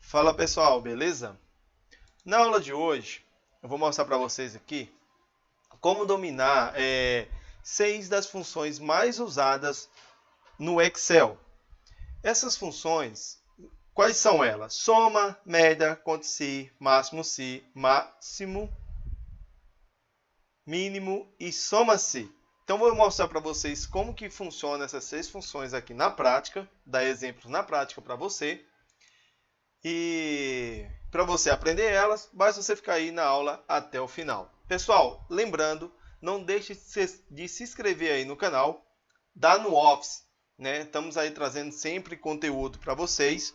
Fala pessoal, beleza? Na aula de hoje, eu vou mostrar para vocês aqui como dominar 6 das funções mais usadas no Excel. Essas funções, quais são elas? Soma, média, conte se, máximo, mínimo e soma-se. Então, vou mostrar para vocês como que funciona essas 6 funções aqui na prática, dar exemplos na prática para você. E para você aprender elas, basta você ficar aí na aula até o final. Pessoal, lembrando, não deixe de se inscrever aí no canal, dá no Office, né? Estamos aí trazendo sempre conteúdo para vocês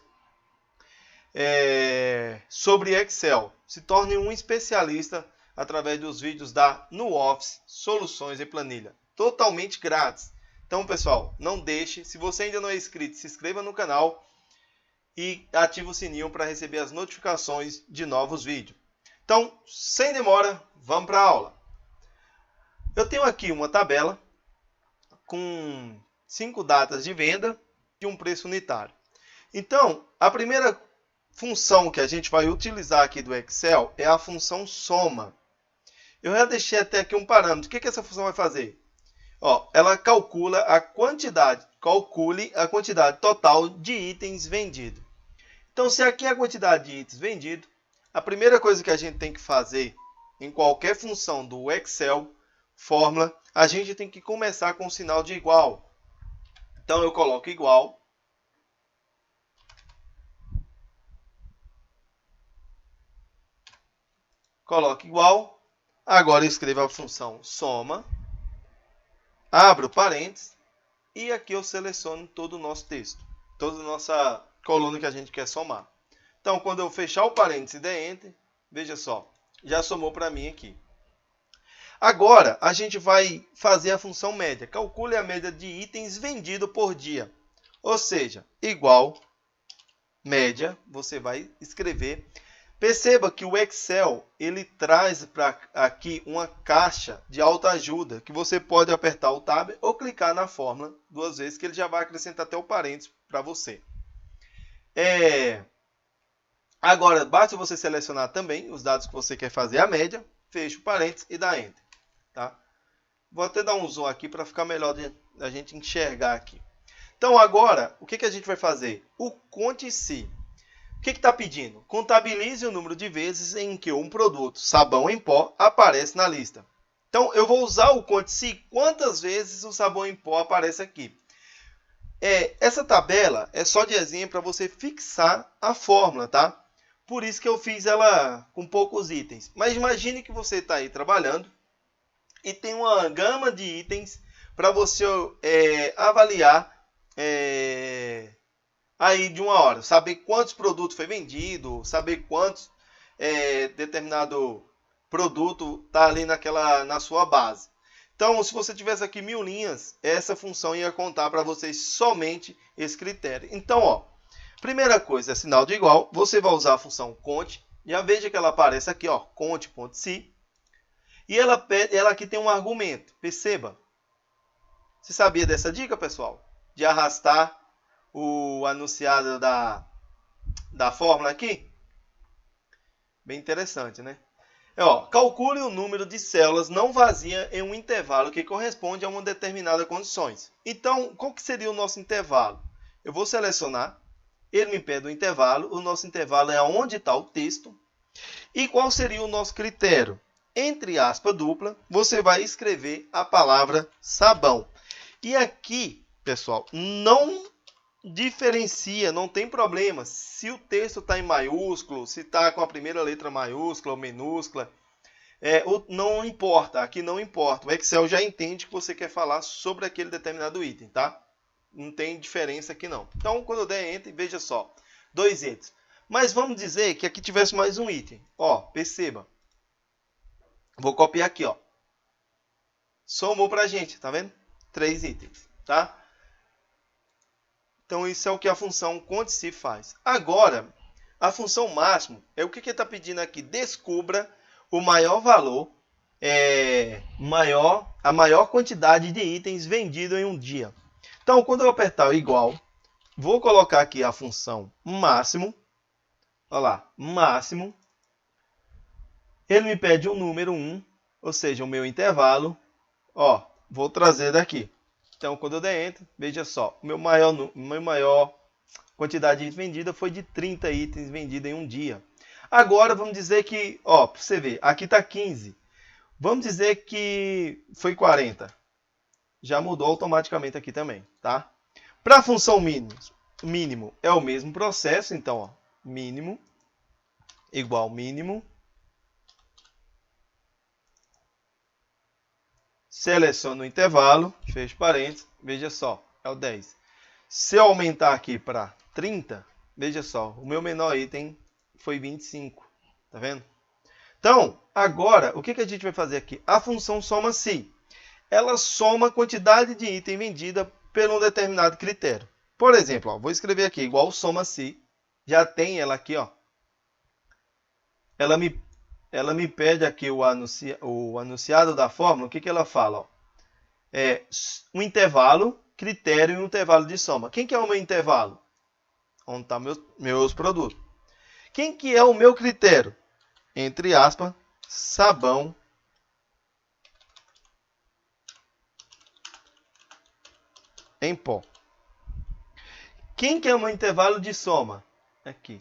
sobre Excel. Se torne um especialista através dos vídeos da No Office Soluções e Planilha, totalmente grátis. Então, pessoal, não deixe. Se você ainda não é inscrito, se inscreva no canal e ative o sininho para receber as notificações de novos vídeos. Então, sem demora, vamos para a aula. Eu tenho aqui uma tabela com 5 datas de venda e um preço unitário. Então, a primeira função que a gente vai utilizar aqui do Excel é a função soma. Eu já deixei até aqui um parâmetro. O que essa função vai fazer? Ela calcule a quantidade total de itens vendidos. Então, se aqui é a quantidade de itens vendidos, a primeira coisa que a gente tem que fazer em qualquer função do Excel, fórmula, a gente tem que começar com o sinal de igual. Então, eu coloco igual. Coloco igual. Agora, eu escrevo a função soma. Abro parênteses. E aqui eu seleciono todo o nosso texto. Toda a nossa coluna que a gente quer somar. Então, quando eu fechar o parênteses e der Enter, veja só, já somou para mim aqui. Agora, a gente vai fazer a função média. Calcule a média de itens vendidos por dia. Ou seja, igual média, você vai escrever. Perceba que o Excel, ele traz para aqui uma caixa de autoajuda, que você pode apertar o Tab ou clicar na fórmula 2 vezes, que ele já vai acrescentar até o parênteses para você. Agora, basta você selecionar também os dados que você quer fazer a média, fecha o parênteses e dá Enter. Tá? Vou até dar um zoom aqui para ficar melhor a gente enxergar aqui. Então, agora, o que a gente vai fazer? O conte se. O que está pedindo? Contabilize o número de vezes em que um produto, sabão em pó, aparece na lista. Então, eu vou usar o conte se quantas vezes o sabão em pó aparece aqui. Essa tabela é só de exemplo para você fixar a fórmula, tá? Por isso que eu fiz ela com poucos itens. Mas imagine que você está aí trabalhando e tem uma gama de itens para você avaliar aí de uma hora. Saber quantos produtos foi vendido, saber quantos determinado produto está ali na sua base. Então, se você tivesse aqui 1000 linhas, essa função ia contar para vocês somente esse critério. Então, primeira coisa é sinal de igual. Você vai usar a função conte. Já veja que ela aparece aqui, conte.se. E ela aqui tem um argumento. Perceba. Você sabia dessa dica, pessoal? De arrastar o anunciado da fórmula aqui? Bem interessante, né? Calcule o número de células não vazias em um intervalo que corresponde a uma determinada condições. Então, qual que seria o nosso intervalo? Eu vou selecionar, ele me pede o intervalo, o nosso intervalo é onde está o texto. E qual seria o nosso critério? Entre aspas dupla, você vai escrever a palavra sabão. E aqui, pessoal, não diferencia, não tem problema se o texto está em maiúsculo, se está com a primeira letra maiúscula ou minúscula, não importa, aqui não importa. O Excel já entende que você quer falar sobre aquele determinado item, tá? Não tem diferença aqui não. Então, quando eu der Enter, veja só, 2 itens. Mas vamos dizer que aqui tivesse mais um item. Perceba. Vou copiar aqui, somou para a gente, tá vendo? 3 itens, tá? Então, isso é o que a função conte-se faz. Agora, a função máximo é o que ele está pedindo aqui. Descubra o maior valor, a maior quantidade de itens vendidos em um dia. Então, quando eu apertar o igual, vou colocar aqui a função máximo. Olha lá, máximo. Ele me pede um número 1, ou seja, o meu intervalo. Ó, vou trazer daqui. Então, quando eu der Enter, veja só, o meu maior quantidade de itens vendida foi de 30 itens vendidos em um dia. Agora, vamos dizer que, ó, para você ver, aqui está 15. Vamos dizer que foi 40. Já mudou automaticamente aqui também, tá? Para a função mínimo é o mesmo processo, então, ó, mínimo igual mínimo. Seleciono o intervalo, fecho parênteses, veja só, é o 10. Se eu aumentar aqui para 30, veja só, o meu menor item foi 25, tá vendo? Então, agora, o que a gente vai fazer aqui? A função soma-se. Ela soma a quantidade de item vendida por um determinado critério. Por exemplo, ó, vou escrever aqui, igual soma-se, já tem ela aqui, ó. Ela me pede aqui o anunciado da fórmula, o que ela fala? Ó? É um intervalo, critério e um intervalo de soma. Quem que é o meu intervalo? Onde estão meus produtos. Quem que é o meu critério? Entre aspas, sabão em pó. Quem que é o meu intervalo de soma? Aqui.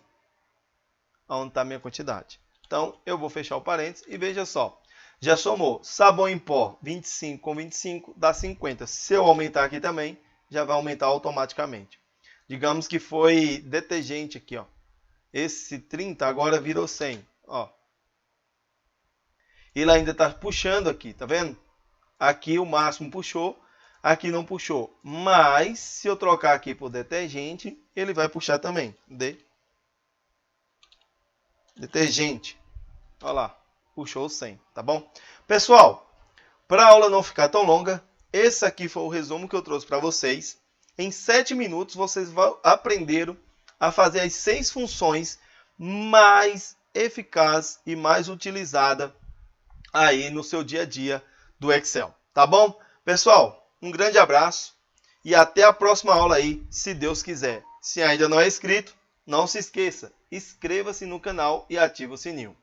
Onde está a minha quantidade. Então, eu vou fechar o parênteses e veja só. Já somou sabão em pó 25 com 25 dá 50. Se eu aumentar aqui também, já vai aumentar automaticamente. Digamos que foi detergente aqui, ó. Esse 30 agora virou 100, ó. Ele ainda está puxando aqui, tá vendo? Aqui o máximo puxou, aqui não puxou. Mas se eu trocar aqui por detergente, ele vai puxar também. Detergente. Olha lá, puxou 100, tá bom? Pessoal, para a aula não ficar tão longa, esse aqui foi o resumo que eu trouxe para vocês. Em 7 minutos vocês aprenderam a fazer as 6 funções mais eficazes e mais utilizadas aí no seu dia a dia do Excel, tá bom? Pessoal, um grande abraço e até a próxima aula aí, se Deus quiser. Se ainda não é inscrito, não se esqueça, inscreva-se no canal e ative o sininho.